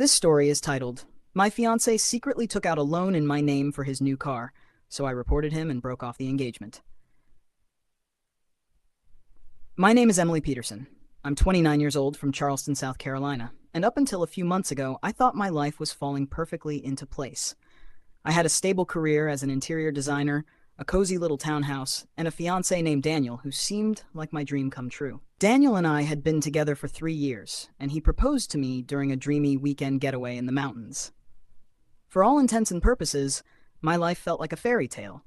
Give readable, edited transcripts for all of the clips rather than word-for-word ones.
This story is titled, My Fiancé Secretly Took Out a Loan in My Name for His New Car, so I reported him and broke off the engagement. My name is Emily Peterson. I'm 29 years old from Charleston, South Carolina, and up until a few months ago, I thought my life was falling perfectly into place. I had a stable career as an interior designer, a cozy little townhouse, and a fiancé named Daniel who seemed like my dream come true. Daniel and I had been together for 3 years, and he proposed to me during a dreamy weekend getaway in the mountains. For all intents and purposes, my life felt like a fairy tale.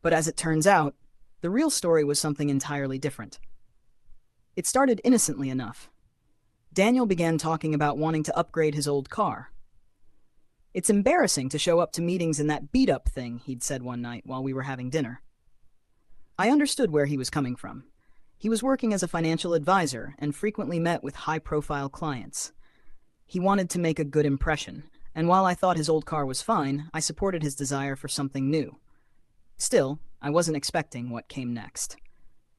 But as it turns out, the real story was something entirely different. It started innocently enough. Daniel began talking about wanting to upgrade his old car. "It's embarrassing to show up to meetings in that beat-up thing," he'd said one night while we were having dinner. I understood where he was coming from. He was working as a financial advisor and frequently met with high-profile clients. He wanted to make a good impression, and while I thought his old car was fine, I supported his desire for something new. Still, I wasn't expecting what came next.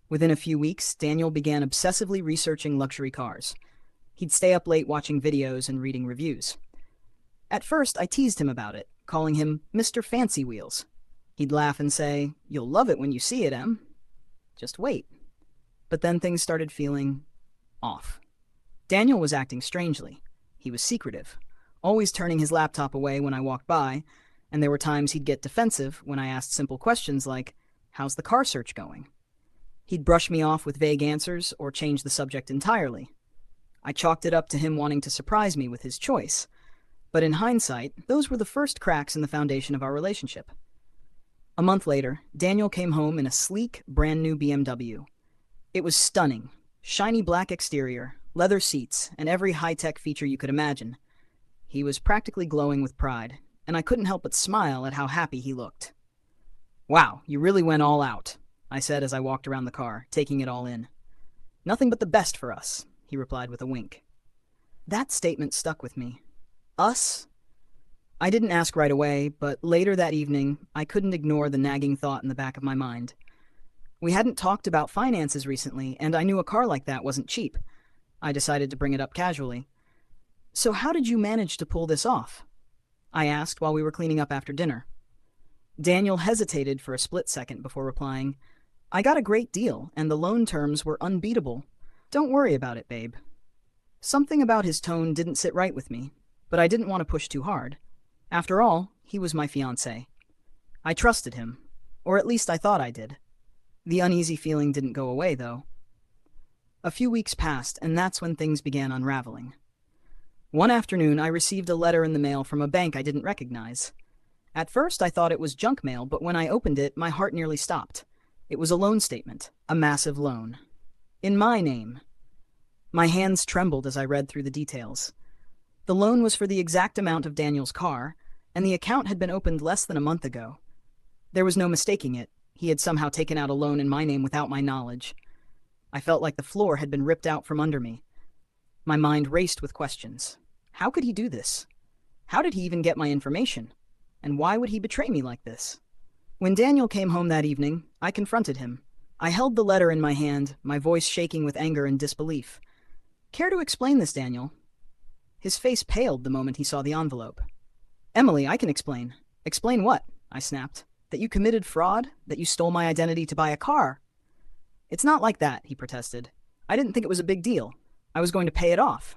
Within a few weeks, Daniel began obsessively researching luxury cars. He'd stay up late watching videos and reading reviews. At first, I teased him about it, calling him Mr. Fancy Wheels. He'd laugh and say, "You'll love it when you see it, Em. Just wait." But then things started feeling off. Daniel was acting strangely. He was secretive, always turning his laptop away when I walked by, and there were times he'd get defensive when I asked simple questions like, "How's the car search going?" He'd brush me off with vague answers or change the subject entirely. I chalked it up to him wanting to surprise me with his choice. But in hindsight, those were the first cracks in the foundation of our relationship. A month later, Daniel came home in a sleek, brand-new BMW. It was stunning. Shiny black exterior, leather seats, and every high-tech feature you could imagine. He was practically glowing with pride, and I couldn't help but smile at how happy he looked. "Wow, you really went all out," I said as I walked around the car, taking it all in. "Nothing but the best for us," he replied with a wink. That statement stuck with me. Us? I didn't ask right away, but later that evening, I couldn't ignore the nagging thought in the back of my mind. We hadn't talked about finances recently, and I knew a car like that wasn't cheap. I decided to bring it up casually. "So how did you manage to pull this off?" I asked while we were cleaning up after dinner. Daniel hesitated for a split second before replying, "I got a great deal, and the loan terms were unbeatable. Don't worry about it, babe." Something about his tone didn't sit right with me, but I didn't want to push too hard. After all, he was my fiancé. I trusted him, or at least I thought I did. The uneasy feeling didn't go away, though. A few weeks passed, and that's when things began unraveling. One afternoon, I received a letter in the mail from a bank I didn't recognize. At first, I thought it was junk mail, but when I opened it, my heart nearly stopped. It was a loan statement, a massive loan. In my name. My hands trembled as I read through the details. The loan was for the exact amount of Daniel's car, and the account had been opened less than a month ago. There was no mistaking it. He had somehow taken out a loan in my name without my knowledge. I felt like the floor had been ripped out from under me. My mind raced with questions. How could he do this? How did he even get my information? And why would he betray me like this? When Daniel came home that evening, I confronted him. I held the letter in my hand, my voice shaking with anger and disbelief. "Care to explain this, Daniel?" His face paled the moment he saw the envelope. "Emily, I can explain." "Explain what?" I snapped. "That you committed fraud? That you stole my identity to buy a car?" "It's not like that," he protested. "I didn't think it was a big deal. I was going to pay it off."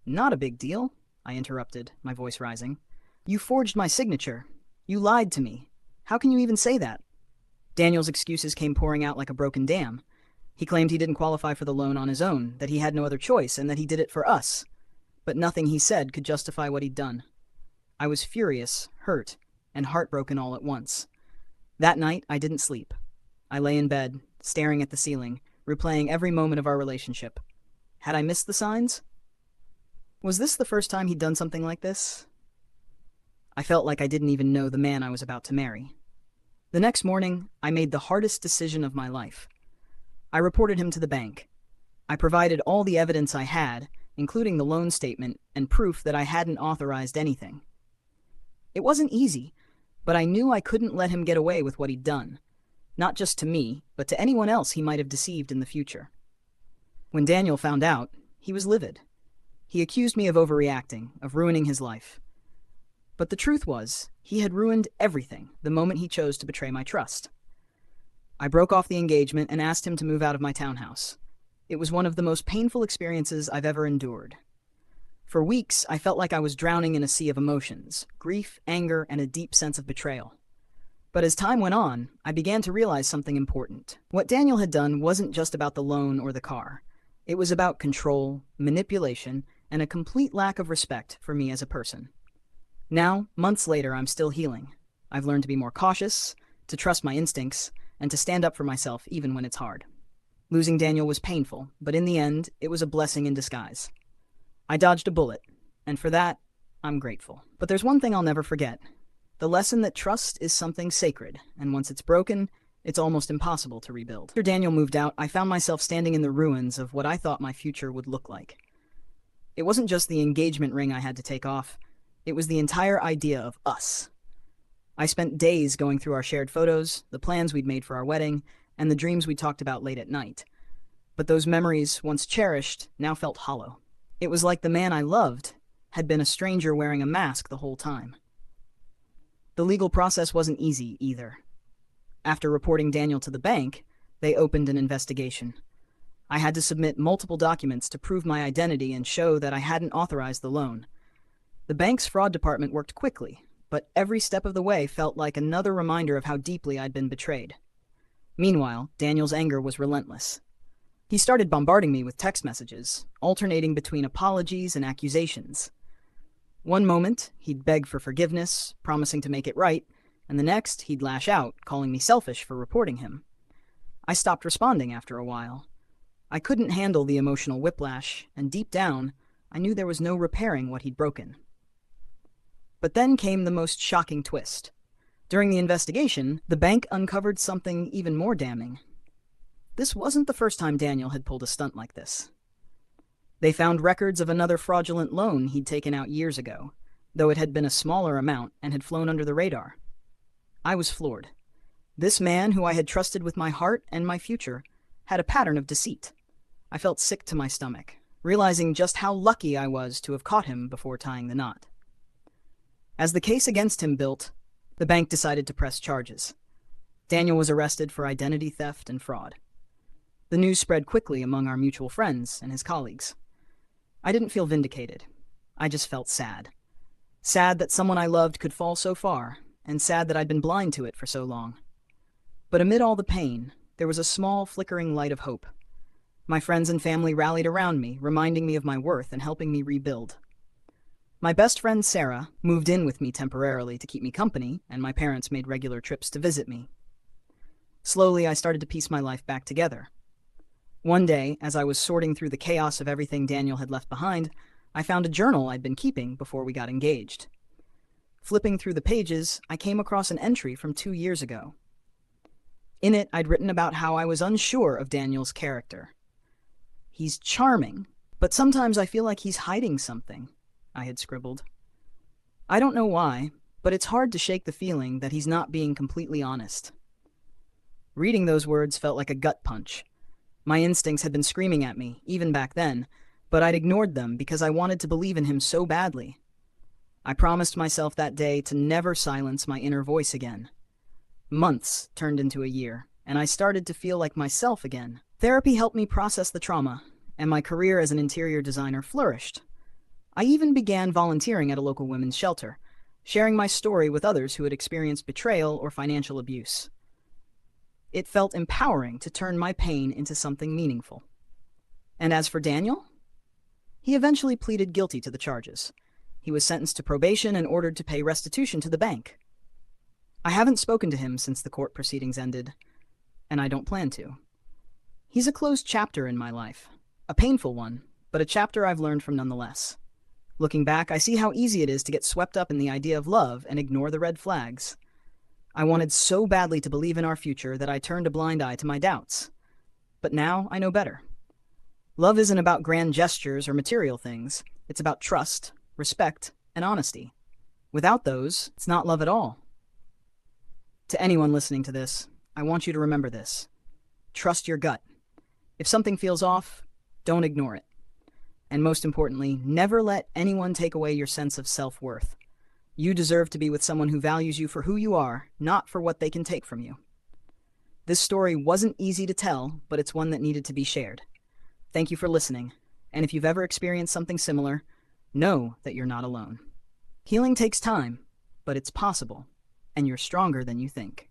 "Not a big deal," I interrupted, my voice rising. "You forged my signature. You lied to me. How can you even say that?" Daniel's excuses came pouring out like a broken dam. He claimed he didn't qualify for the loan on his own, that he had no other choice, and that he did it for us. But nothing he said could justify what he'd done. I was furious, hurt, and heartbroken all at once. That night, I didn't sleep. I lay in bed, staring at the ceiling, replaying every moment of our relationship. Had I missed the signs? Was this the first time he'd done something like this? I felt like I didn't even know the man I was about to marry. The next morning, I made the hardest decision of my life. I reported him to the bank. I provided all the evidence I had, including the loan statement and proof that I hadn't authorized anything. It wasn't easy, but I knew I couldn't let him get away with what he'd done. Not just to me, but to anyone else he might have deceived in the future. When Daniel found out, he was livid. He accused me of overreacting, of ruining his life. But the truth was, he had ruined everything the moment he chose to betray my trust. I broke off the engagement and asked him to move out of my townhouse. It was one of the most painful experiences I've ever endured. For weeks, I felt like I was drowning in a sea of emotions, grief, anger, and a deep sense of betrayal. But as time went on, I began to realize something important. What Daniel had done wasn't just about the loan or the car. It was about control, manipulation, and a complete lack of respect for me as a person. Now, months later, I'm still healing. I've learned to be more cautious, to trust my instincts, and to stand up for myself even when it's hard. Losing Daniel was painful, but in the end, it was a blessing in disguise. I dodged a bullet, and for that, I'm grateful. But there's one thing I'll never forget. The lesson that trust is something sacred, and once it's broken, it's almost impossible to rebuild. After Daniel moved out, I found myself standing in the ruins of what I thought my future would look like. It wasn't just the engagement ring I had to take off. It was the entire idea of us. I spent days going through our shared photos, the plans we'd made for our wedding, and the dreams we talked about late at night. But those memories, once cherished, now felt hollow. It was like the man I loved had been a stranger wearing a mask the whole time. The legal process wasn't easy either. After reporting Daniel to the bank, they opened an investigation. I had to submit multiple documents to prove my identity and show that I hadn't authorized the loan. The bank's fraud department worked quickly, but every step of the way felt like another reminder of how deeply I'd been betrayed. Meanwhile, Daniel's anger was relentless. He started bombarding me with text messages, alternating between apologies and accusations. One moment, he'd beg for forgiveness, promising to make it right, and the next, he'd lash out, calling me selfish for reporting him. I stopped responding after a while. I couldn't handle the emotional whiplash, and deep down, I knew there was no repairing what he'd broken. But then came the most shocking twist. During the investigation, the bank uncovered something even more damning. This wasn't the first time Daniel had pulled a stunt like this. They found records of another fraudulent loan he'd taken out years ago, though it had been a smaller amount and had flown under the radar. I was floored. This man, who I had trusted with my heart and my future, had a pattern of deceit. I felt sick to my stomach, realizing just how lucky I was to have caught him before tying the knot. As the case against him built, the bank decided to press charges. Daniel was arrested for identity theft and fraud. The news spread quickly among our mutual friends and his colleagues. I didn't feel vindicated. I just felt sad. Sad that someone I loved could fall so far, and sad that I'd been blind to it for so long. But amid all the pain, there was a small, flickering light of hope. My friends and family rallied around me, reminding me of my worth and helping me rebuild. My best friend, Sarah, moved in with me temporarily to keep me company, and my parents made regular trips to visit me. Slowly, I started to piece my life back together. One day, as I was sorting through the chaos of everything Daniel had left behind, I found a journal I'd been keeping before we got engaged. Flipping through the pages, I came across an entry from 2 years ago. In it, I'd written about how I was unsure of Daniel's character. "He's charming, but sometimes I feel like he's hiding something," I had scribbled. I don't know why, but it's hard to shake the feeling that he's not being completely honest. Reading those words felt like a gut punch. My instincts had been screaming at me, even back then, but I'd ignored them because I wanted to believe in him so badly. I promised myself that day to never silence my inner voice again. Months turned into a year, and I started to feel like myself again. Therapy helped me process the trauma, and my career as an interior designer flourished. I even began volunteering at a local women's shelter, sharing my story with others who had experienced betrayal or financial abuse. It felt empowering to turn my pain into something meaningful. And as for Daniel, he eventually pleaded guilty to the charges. He was sentenced to probation and ordered to pay restitution to the bank. I haven't spoken to him since the court proceedings ended, and I don't plan to. He's a closed chapter in my life, a painful one, but a chapter I've learned from nonetheless. Looking back, I see how easy it is to get swept up in the idea of love and ignore the red flags. I wanted so badly to believe in our future that I turned a blind eye to my doubts. But now I know better. Love isn't about grand gestures or material things. It's about trust, respect, and honesty. Without those, it's not love at all. To anyone listening to this, I want you to remember this. Trust your gut. If something feels off, don't ignore it. And most importantly, never let anyone take away your sense of self-worth. You deserve to be with someone who values you for who you are, not for what they can take from you. This story wasn't easy to tell, but it's one that needed to be shared. Thank you for listening. And if you've ever experienced something similar, know that you're not alone. Healing takes time, but it's possible, and you're stronger than you think.